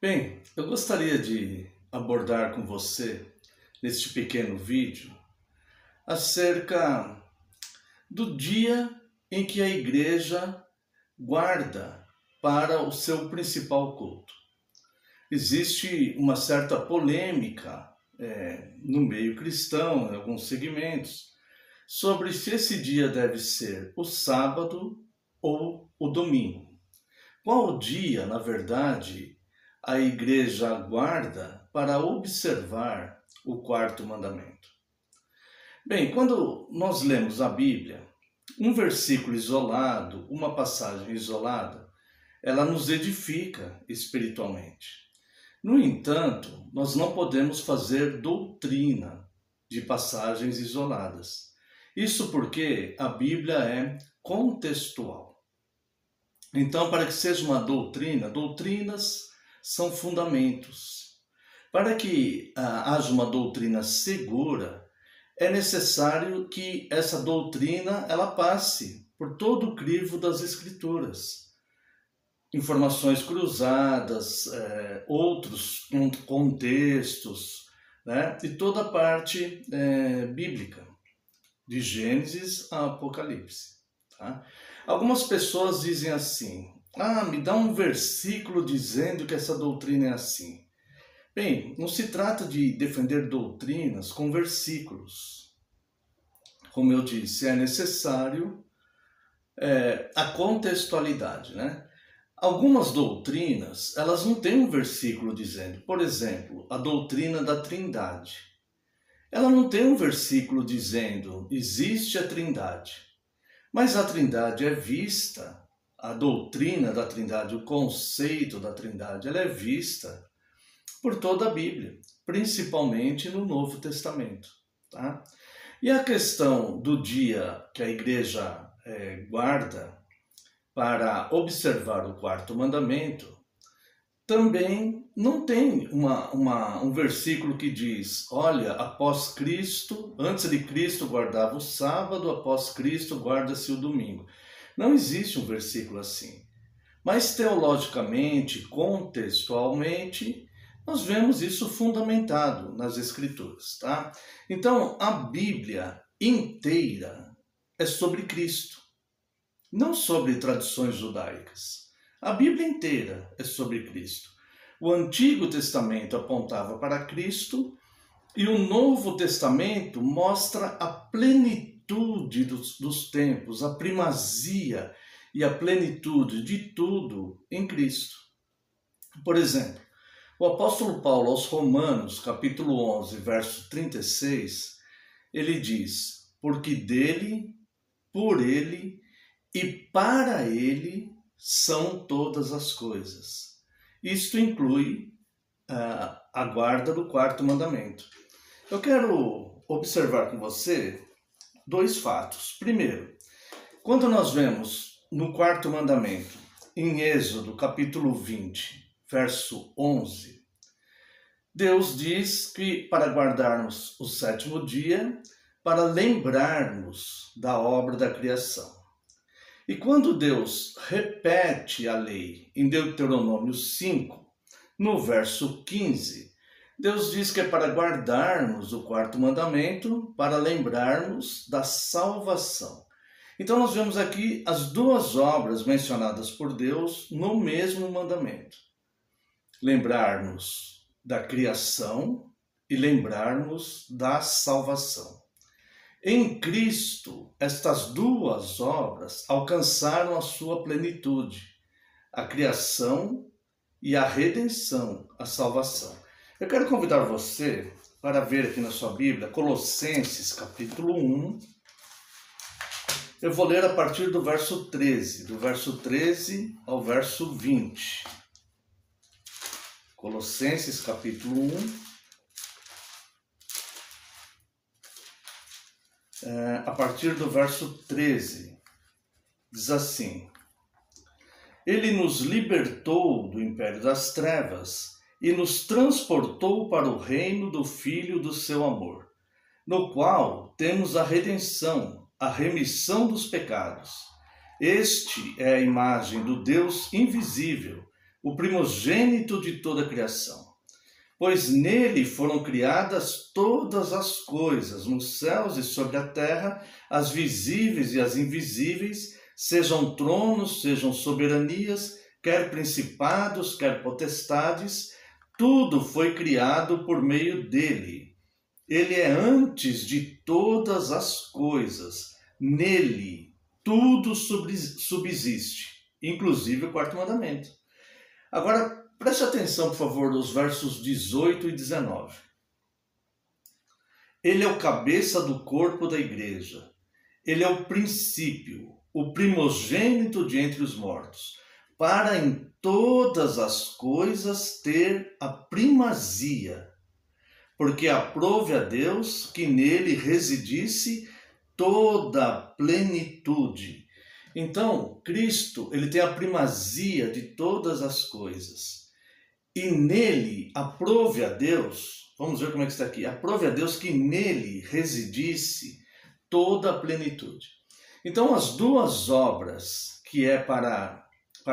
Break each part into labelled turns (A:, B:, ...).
A: Bem, eu gostaria de abordar com você, neste pequeno vídeo, acerca do dia em que a igreja guarda para o seu principal culto. Existe uma certa polêmica no meio cristão, em alguns segmentos, sobre se esse dia deve ser o sábado ou o domingo. Qual dia, na verdade, a igreja guarda para observar o quarto mandamento? Bem, quando nós lemos a Bíblia, um versículo isolado, uma passagem isolada, ela nos edifica espiritualmente. No entanto, nós não podemos fazer doutrina de passagens isoladas. Isso porque a Bíblia é contextual. Então, para que seja uma doutrina, doutrinas são fundamentos. Para que haja uma doutrina segura, é necessário que essa doutrina ela passe por todo o crivo das Escrituras. Informações cruzadas, outros contextos, né? E toda a parte bíblica, de Gênesis a Apocalipse. Tá? Algumas pessoas dizem assim: me dá um versículo dizendo que essa doutrina é assim. Bem, não se trata de defender doutrinas com versículos. Como eu disse, é necessário a contextualidade, né? Algumas doutrinas, elas não têm um versículo dizendo. Por exemplo, a doutrina da Trindade. Ela não tem um versículo dizendo, existe a Trindade. Mas a Trindade é vista, a doutrina da Trindade, o conceito da Trindade, ela é vista por toda a Bíblia, principalmente no Novo Testamento. Tá? E a questão do dia que a igreja guarda para observar o quarto mandamento, também não tem um versículo que diz, olha, após Cristo, antes de Cristo guardava o sábado, após Cristo guarda-se o domingo. Não existe um versículo assim. Mas teologicamente, contextualmente, nós vemos isso fundamentado nas Escrituras. Tá? Então, a Bíblia inteira é sobre Cristo, não sobre tradições judaicas. A Bíblia inteira é sobre Cristo. O Antigo Testamento apontava para Cristo e o Novo Testamento mostra a plenitude dos tempos, a primazia e a plenitude de tudo em Cristo. Por exemplo, o apóstolo Paulo aos Romanos, capítulo 11, verso 36, ele diz, porque dele, por ele e para ele são todas as coisas. Isto inclui a guarda do quarto mandamento. Eu quero observar com você dois fatos. Primeiro, quando nós vemos no quarto mandamento, em Êxodo, capítulo 20, verso 11, Deus diz que para guardarmos o sétimo dia, para lembrarmos da obra da criação. E quando Deus repete a lei em Deuteronômio 5, no verso 15, Deus diz que é para guardarmos o quarto mandamento, para lembrarmos da salvação. Então nós vemos aqui as duas obras mencionadas por Deus no mesmo mandamento. Lembrarmos da criação e lembrarmos da salvação. Em Cristo, estas duas obras alcançaram a sua plenitude, a criação e a redenção, a salvação. Eu quero convidar você para ver aqui na sua Bíblia, Colossenses capítulo 1. Eu vou ler a partir do verso 13, do verso 13 ao verso 20. Colossenses capítulo 1. A partir do verso 13, diz assim: Ele nos libertou do império das trevas e nos transportou para o reino do Filho do seu amor, no qual temos a redenção, a remissão dos pecados. Este é a imagem do Deus invisível, o primogênito de toda a criação. Pois nele foram criadas todas as coisas, nos céus e sobre a terra, as visíveis e as invisíveis, sejam tronos, sejam soberanias, quer principados, quer potestades, tudo foi criado por meio dele. Ele é antes de todas as coisas. Nele tudo subsiste, inclusive o quarto mandamento. Agora, preste atenção, por favor, nos versos 18 e 19. Ele é o cabeça do corpo da igreja. Ele é o princípio, o primogênito de entre os mortos, para em todas as coisas ter a primazia, porque aprove a Deus que nele residisse toda a plenitude. Então, Cristo, ele tem a primazia de todas as coisas. E nele aprove a Deus, vamos ver como é que está aqui, aprove a Deus que nele residisse toda a plenitude. Então, as duas obras que é para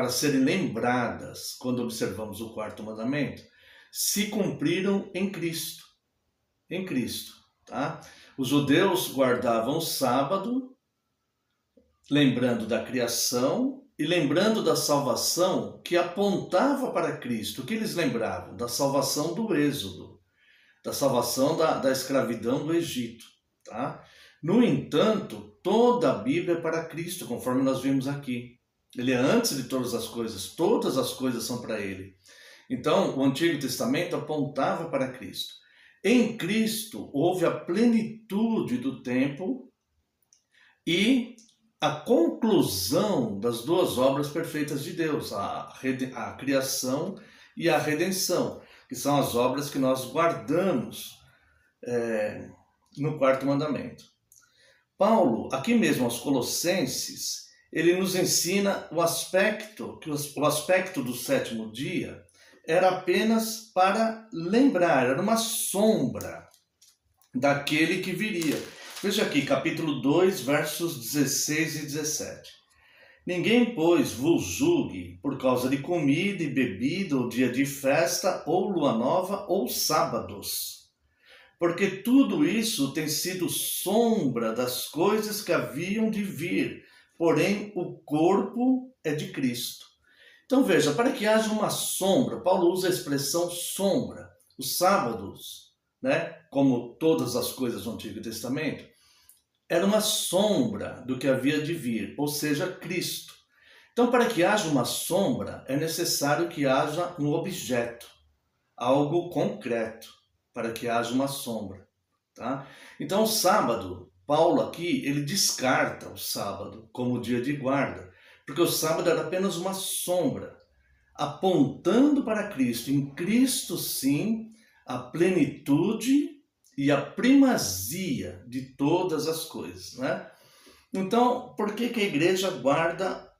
A: serem lembradas quando observamos o quarto mandamento, se cumpriram em Cristo. Em Cristo, tá? Os judeus guardavam o sábado, lembrando da criação e lembrando da salvação que apontava para Cristo. O que eles lembravam? Da salvação do Êxodo, da salvação da escravidão do Egito, tá? No entanto, toda a Bíblia é para Cristo, conforme nós vimos aqui. Ele é antes de todas as coisas são para ele. Então, o Antigo Testamento apontava para Cristo. Em Cristo houve a plenitude do tempo e a conclusão das duas obras perfeitas de Deus, a criação e a redenção, que são as obras que nós guardamos no quarto mandamento. Paulo, aqui mesmo aos Colossenses, ele nos ensina o aspecto do sétimo dia era apenas para lembrar, era uma sombra daquele que viria. Veja aqui, capítulo 2, versos 16 e 17. Ninguém, pois, vos julgue por causa de comida e bebida, ou dia de festa, ou lua nova, ou sábados. Porque tudo isso tem sido sombra das coisas que haviam de vir, porém o corpo é de Cristo. Então veja, para que haja uma sombra, Paulo usa a expressão sombra. Os sábados, como todas as coisas do Antigo Testamento, era uma sombra do que havia de vir, ou seja, Cristo. Então, para que haja uma sombra, é necessário que haja um objeto, algo concreto, para que haja uma sombra. Tá? Então, o sábado, Paulo aqui, ele descarta o sábado como dia de guarda, porque o sábado era apenas uma sombra, apontando para Cristo. Em Cristo, sim, a plenitude e a primazia de todas as coisas. Então, por que a igreja guarda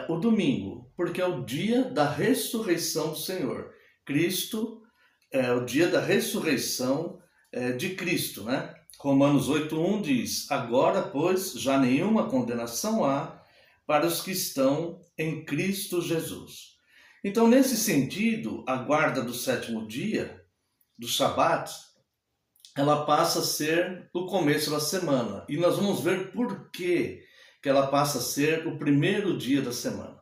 A: o domingo? Porque é o dia da ressurreição do Senhor. Cristo é o dia da ressurreição de Cristo. Romanos 8:1 diz: agora, pois, já nenhuma condenação há para os que estão em Cristo Jesus. Então, nesse sentido, a guarda do sétimo dia, do Shabat, ela passa a ser o começo da semana. E nós vamos ver por que ela passa a ser o primeiro dia da semana.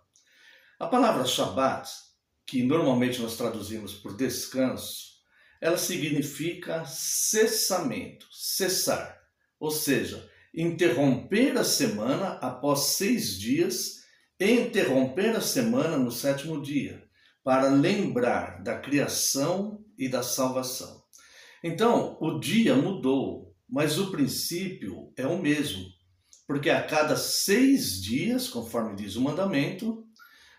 A: A palavra Shabat, que normalmente nós traduzimos por descanso, ela significa cessamento, cessar. Ou seja, interromper a semana após 6 dias, interromper a semana no sétimo dia, para lembrar da criação e da salvação. Então, o dia mudou, mas o princípio é o mesmo, porque a cada 6 dias, conforme diz o mandamento,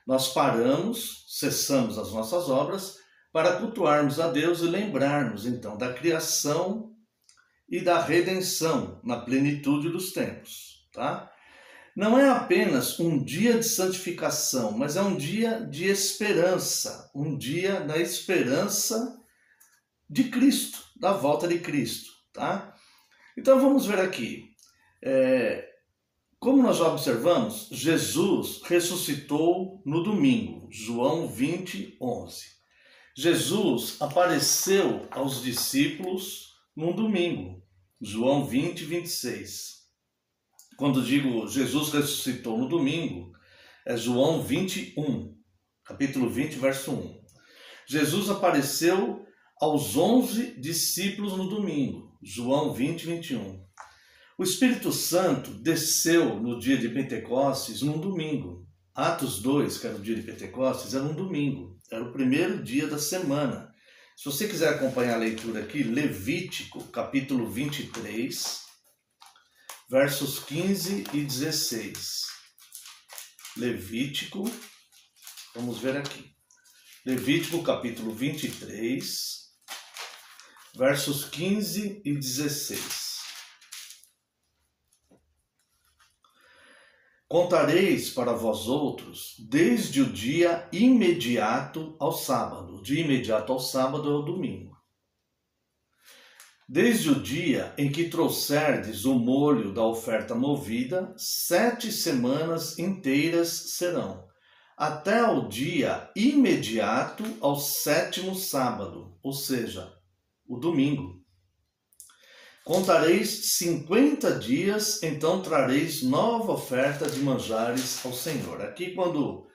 A: nós paramos, cessamos as nossas obras, para cultuarmos a Deus e lembrarmos, então, da criação e da redenção na plenitude dos tempos, tá? Não é apenas um dia de santificação, mas é um dia de esperança, um dia da esperança de Cristo, da volta de Cristo, tá? Então vamos ver aqui, Como nós já observamos, Jesus ressuscitou no domingo, João 20, 11. Jesus apareceu aos discípulos num domingo, João 20, 26. Quando digo Jesus ressuscitou no domingo, é João 21, capítulo 20, verso 1. Jesus apareceu aos 11 discípulos no domingo, João 20, 21. O Espírito Santo desceu no dia de Pentecostes num domingo. Atos 2, que era o dia de Pentecostes, era um domingo. Era o primeiro dia da semana. Se você quiser acompanhar a leitura aqui, Levítico, capítulo 23, versos 15 e 16. Levítico, vamos ver aqui. Levítico, capítulo 23, versos 15 e 16. Contareis para vós outros desde o dia imediato ao sábado. O dia imediato ao sábado é o domingo. Desde o dia em que trouxerdes o molho da oferta movida, 7 semanas inteiras serão, até o dia imediato ao 7º sábado, ou seja, o domingo. Contareis 50 dias, então trareis nova oferta de manjares ao Senhor. Aqui, quando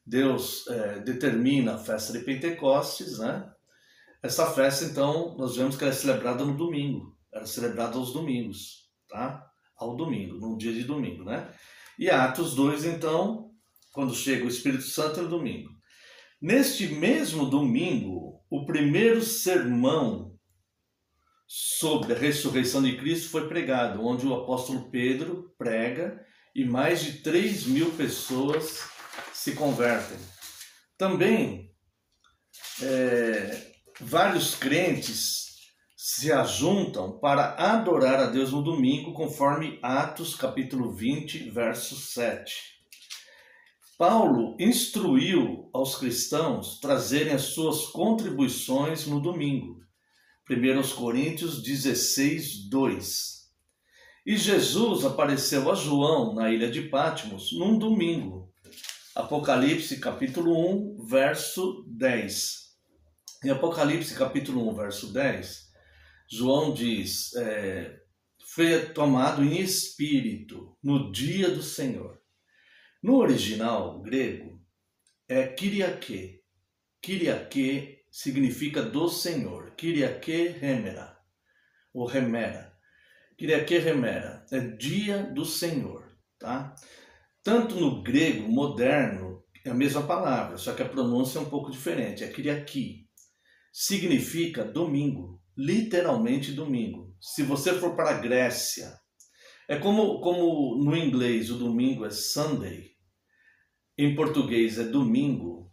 A: Deus determina a festa de Pentecostes, né? Essa festa, então, nós vemos que ela é celebrada no domingo. Era celebrada aos domingos, tá? Ao domingo, num dia de domingo, né? E Atos 2, então, quando chega o Espírito Santo, é no domingo. Neste mesmo domingo, o primeiro sermão sobre a ressurreição de Cristo foi pregado, onde o apóstolo Pedro prega e mais de 3.000 pessoas se convertem. Também vários crentes se ajuntam para adorar a Deus no domingo, conforme Atos capítulo 20, verso 7. Paulo instruiu aos cristãos trazerem as suas contribuições no domingo. 1 Coríntios 16, 2. E Jesus apareceu a João na ilha de Patmos num domingo. Apocalipse capítulo 1, verso 10. Em Apocalipse capítulo 1, verso 10, João diz, foi tomado em espírito no dia do Senhor. No original grego é Kyriake. Kyriake significa do Senhor. Kyriake Remera, ou Remera. Kyriake Remera é dia do Senhor, tá? Tanto no grego moderno é a mesma palavra, só que a pronúncia é um pouco diferente. É Kyriaki. Significa domingo, literalmente domingo. Se você for para a Grécia, é como no inglês o domingo é Sunday, em português é domingo,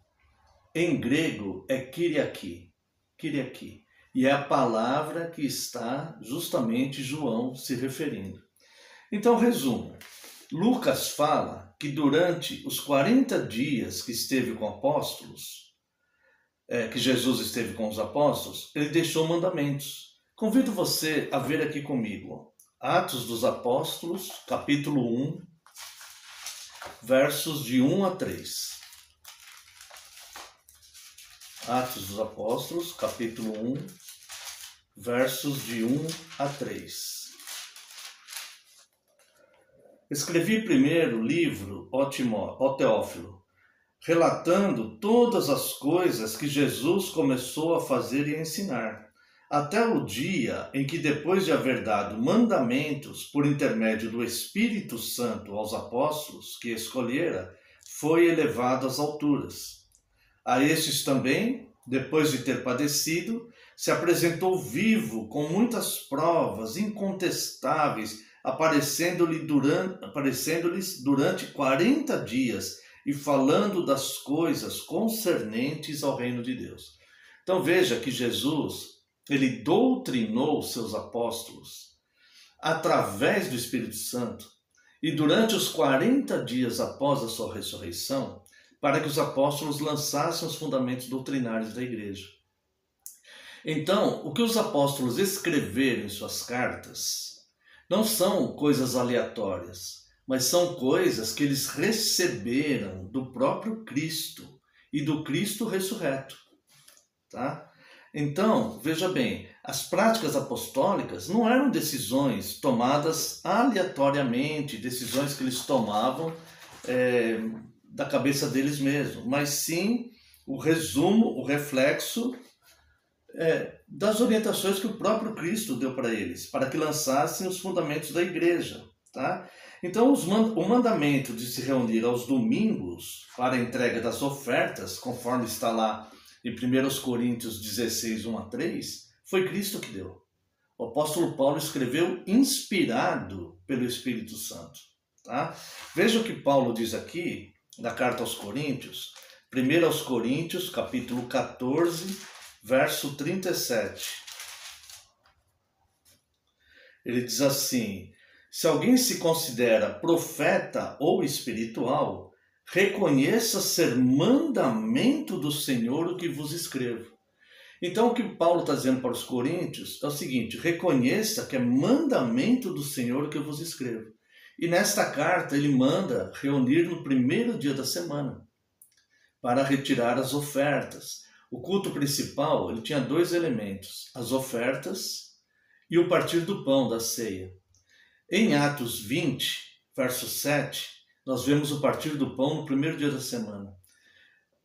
A: em grego é Kyriaki. Kyriaki. E é a palavra que está justamente João se referindo. Então, resumo. Lucas fala que durante os 40 dias que esteve com apóstolos, que Jesus esteve com os apóstolos, ele deixou mandamentos. Convido você a ver aqui comigo. Atos dos Apóstolos, capítulo 1, versos de 1 a 3. Atos dos Apóstolos, capítulo 1, versos de 1 a 3. Escrevi primeiro o livro, ó Teófilo, relatando todas as coisas que Jesus começou a fazer e a ensinar, até o dia em que, depois de haver dado mandamentos por intermédio do Espírito Santo aos apóstolos que escolhera, foi elevado às alturas. A estes também, depois de ter padecido, se apresentou vivo com muitas provas incontestáveis, aparecendo-lhes durante 40 dias, e falando das coisas concernentes ao reino de Deus. Então veja que Jesus, ele doutrinou seus apóstolos através do Espírito Santo e durante os 40 dias após a sua ressurreição, para que os apóstolos lançassem os fundamentos doutrinários da igreja. Então, o que os apóstolos escreveram em suas cartas não são coisas aleatórias, mas são coisas que eles receberam do próprio Cristo e do Cristo ressurreto, tá? Então, veja bem, as práticas apostólicas não eram decisões tomadas aleatoriamente, decisões que eles tomavam da cabeça deles mesmos, mas sim o resumo, o reflexo das orientações que o próprio Cristo deu para eles, para que lançassem os fundamentos da igreja. Tá? Então, o mandamento de se reunir aos domingos para a entrega das ofertas, conforme está lá em 1 Coríntios 16, 1 a 3, foi Cristo que deu. O apóstolo Paulo escreveu inspirado pelo Espírito Santo. Tá? Veja o que Paulo diz aqui, na carta aos Coríntios, 1 aos Coríntios, capítulo 14, verso 37. Ele diz assim: se alguém se considera profeta ou espiritual, reconheça ser mandamento do Senhor o que vos escrevo. Então o que Paulo está dizendo para os coríntios é o seguinte: reconheça que é mandamento do Senhor o que eu vos escrevo. E nesta carta ele manda reunir no primeiro dia da semana para retirar as ofertas. O culto principal ele tinha dois elementos: as ofertas e o partir do pão da ceia. Em Atos 20, verso 7, nós vemos o partir do pão no primeiro dia da semana.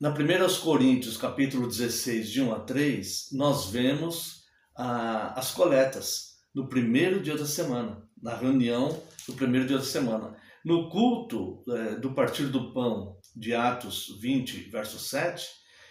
A: Na 1 Coríntios, capítulo 16, de 1 a 3, nós vemos as coletas no primeiro dia da semana, na reunião do primeiro dia da semana. No culto do partir do pão de Atos 20, verso 7,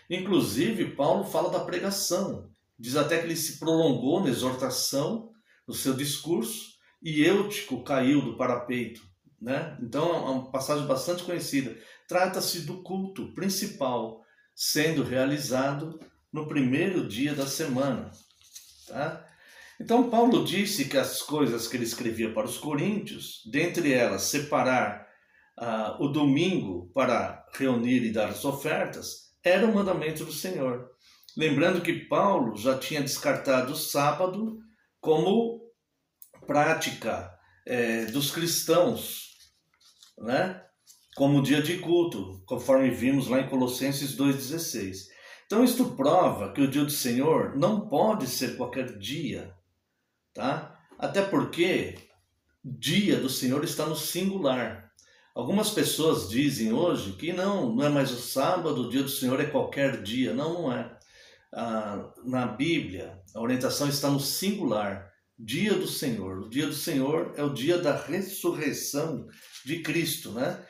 A: inclusive Paulo fala da pregação. Diz até que ele se prolongou na exortação, no seu discurso, e Eutico caiu do parapeito. Né? Então é uma passagem bastante conhecida. Trata-se do culto principal sendo realizado no primeiro dia da semana. Tá? Então Paulo disse que as coisas que ele escrevia para os coríntios, dentre elas separar o domingo para reunir e dar as ofertas, era o mandamento do Senhor. Lembrando que Paulo já tinha descartado o sábado como prática dos cristãos, né? Como dia de culto, conforme vimos lá em Colossenses 2,16. Então isto prova que o dia do Senhor não pode ser qualquer dia, tá? Até porque dia do Senhor está no singular. Algumas pessoas dizem hoje que não é mais o sábado, o dia do Senhor é qualquer dia. Não é. Na Bíblia, a orientação está no singular. Dia do Senhor. O dia do Senhor é o dia da ressurreição de Cristo, né?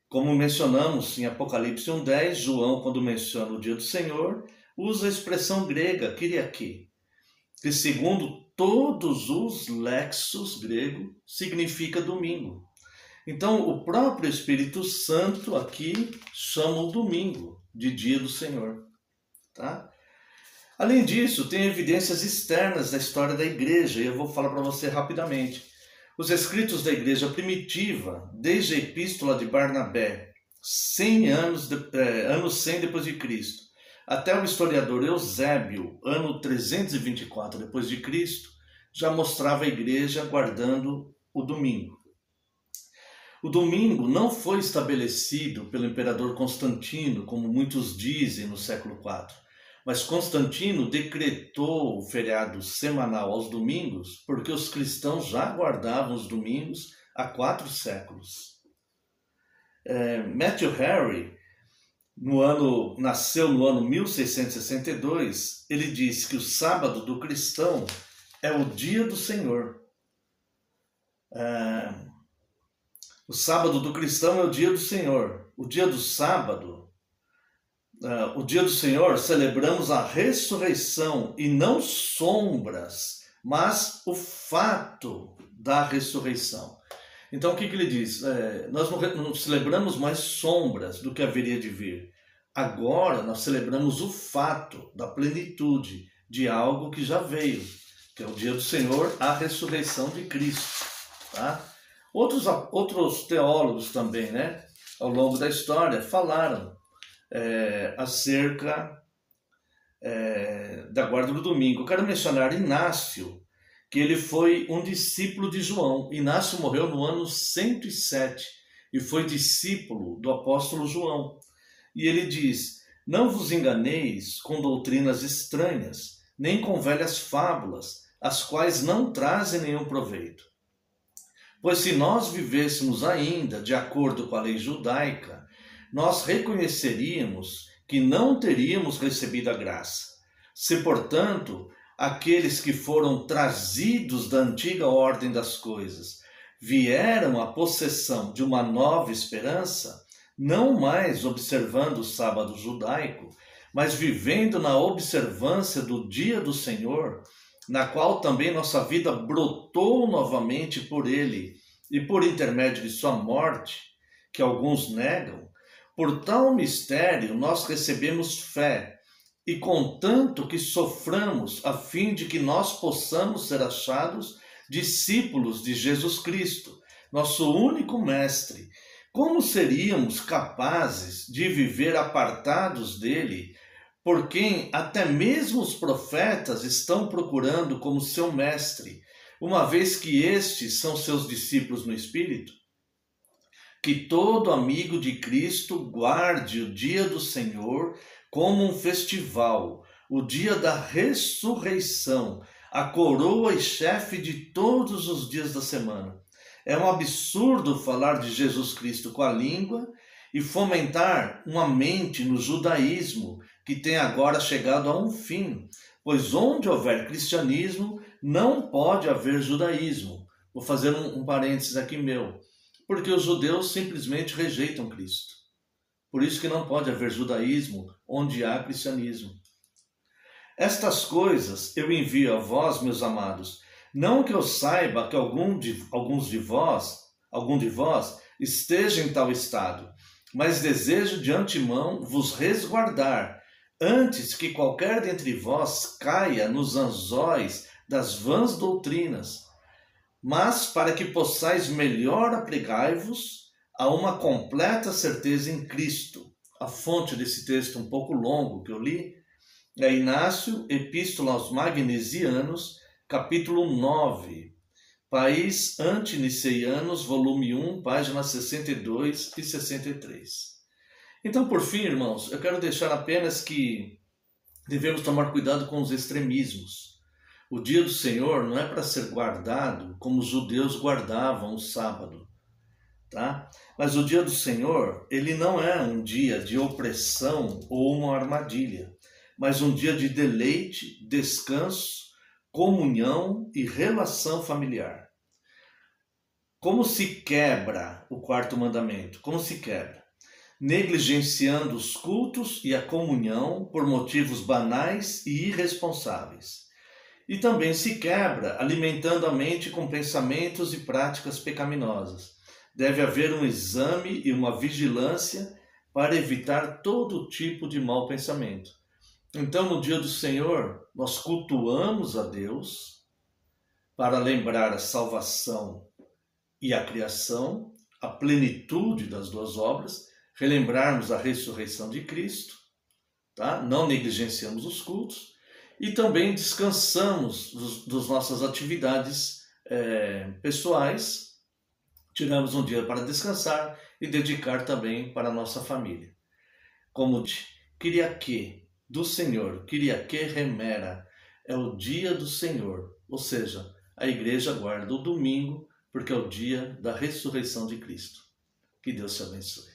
A: Como mencionamos em Apocalipse 1:10, João, quando menciona o dia do Senhor, usa a expressão grega, kyriaki, que segundo todos os lexos grego, significa domingo. Então, o próprio Espírito Santo aqui chama o domingo de dia do Senhor, tá? Além disso, tem evidências externas da história da igreja, e eu vou falar para você rapidamente. Os escritos da igreja primitiva, desde a epístola de Barnabé, 100 anos 100 depois de Cristo, até o historiador Eusébio, ano 324 depois de Cristo, já mostrava a igreja guardando o domingo. O domingo não foi estabelecido pelo imperador Constantino, como muitos dizem no século IV. Mas Constantino decretou o feriado semanal aos domingos porque os cristãos já guardavam os domingos há 4 séculos. Matthew Henry, nasceu no ano 1662, ele disse que o sábado do cristão é o dia do Senhor. O sábado do cristão é o dia do Senhor. O dia do sábado, o dia do Senhor, celebramos a ressurreição e não sombras, mas o fato da ressurreição. Então o que ele diz? Nós não celebramos mais sombras do que haveria de vir. Agora nós celebramos o fato da plenitude de algo que já veio, que é o dia do Senhor, a ressurreição de Cristo. Tá? Outros teólogos também, né, ao longo da história, falaram acerca da guarda do domingo. Eu quero mencionar Inácio, que ele foi um discípulo de João. Inácio morreu no ano 107 e foi discípulo do apóstolo João. E ele diz: não vos enganeis com doutrinas estranhas, nem com velhas fábulas, as quais não trazem nenhum proveito. Pois se nós vivêssemos ainda de acordo com a lei judaica, nós reconheceríamos que não teríamos recebido a graça. Se, portanto, aqueles que foram trazidos da antiga ordem das coisas vieram à possessão de uma nova esperança, não mais observando o sábado judaico, mas vivendo na observância do dia do Senhor, na qual também nossa vida brotou novamente por ele e por intermédio de sua morte, que alguns negam, por tal mistério nós recebemos fé, e contanto que soframos a fim de que nós possamos ser achados discípulos de Jesus Cristo, nosso único mestre. Como seríamos capazes de viver apartados dele, por quem até mesmo os profetas estão procurando como seu mestre, uma vez que estes são seus discípulos no Espírito? Que todo amigo de Cristo guarde o dia do Senhor como um festival, o dia da ressurreição, a coroa e chefe de todos os dias da semana. É um absurdo falar de Jesus Cristo com a língua e fomentar uma mente no judaísmo que tem agora chegado a um fim, pois onde houver cristianismo, não pode haver judaísmo. Vou fazer um parênteses aqui meu, porque os judeus simplesmente rejeitam Cristo. Por isso que não pode haver judaísmo onde há cristianismo. Estas coisas eu envio a vós, meus amados, não que eu saiba que algum de vós esteja em tal estado, mas desejo de antemão vos resguardar, antes que qualquer dentre vós caia nos anzóis das vãs doutrinas, mas para que possais melhor apegai-vos a uma completa certeza em Cristo. A fonte desse texto um pouco longo que eu li é Inácio, Epístola aos Magnesianos, capítulo 9, País Antiniceianos, volume 1, páginas 62 e 63. Então, por fim, irmãos, eu quero deixar apenas que devemos tomar cuidado com os extremismos. O dia do Senhor não é para ser guardado como os judeus guardavam o sábado, tá? Mas o dia do Senhor, ele não é um dia de opressão ou uma armadilha, mas um dia de deleite, descanso, comunhão e relação familiar. Como se quebra o quarto mandamento? Como se quebra? Negligenciando os cultos e a comunhão por motivos banais e irresponsáveis. E também se quebra alimentando a mente com pensamentos e práticas pecaminosas. Deve haver um exame e uma vigilância para evitar todo tipo de mau pensamento. Então, no dia do Senhor, nós cultuamos a Deus para lembrar a salvação e a criação, a plenitude das duas obras, relembrarmos a ressurreição de Cristo, tá? Não negligenciamos os cultos e também descansamos das nossas atividades pessoais, tiramos um dia para descansar e dedicar também para a nossa família. Como Kyriake do Senhor, Kyriake remera, é o dia do Senhor, ou seja, a igreja guarda o domingo porque é o dia da ressurreição de Cristo. Que Deus te abençoe.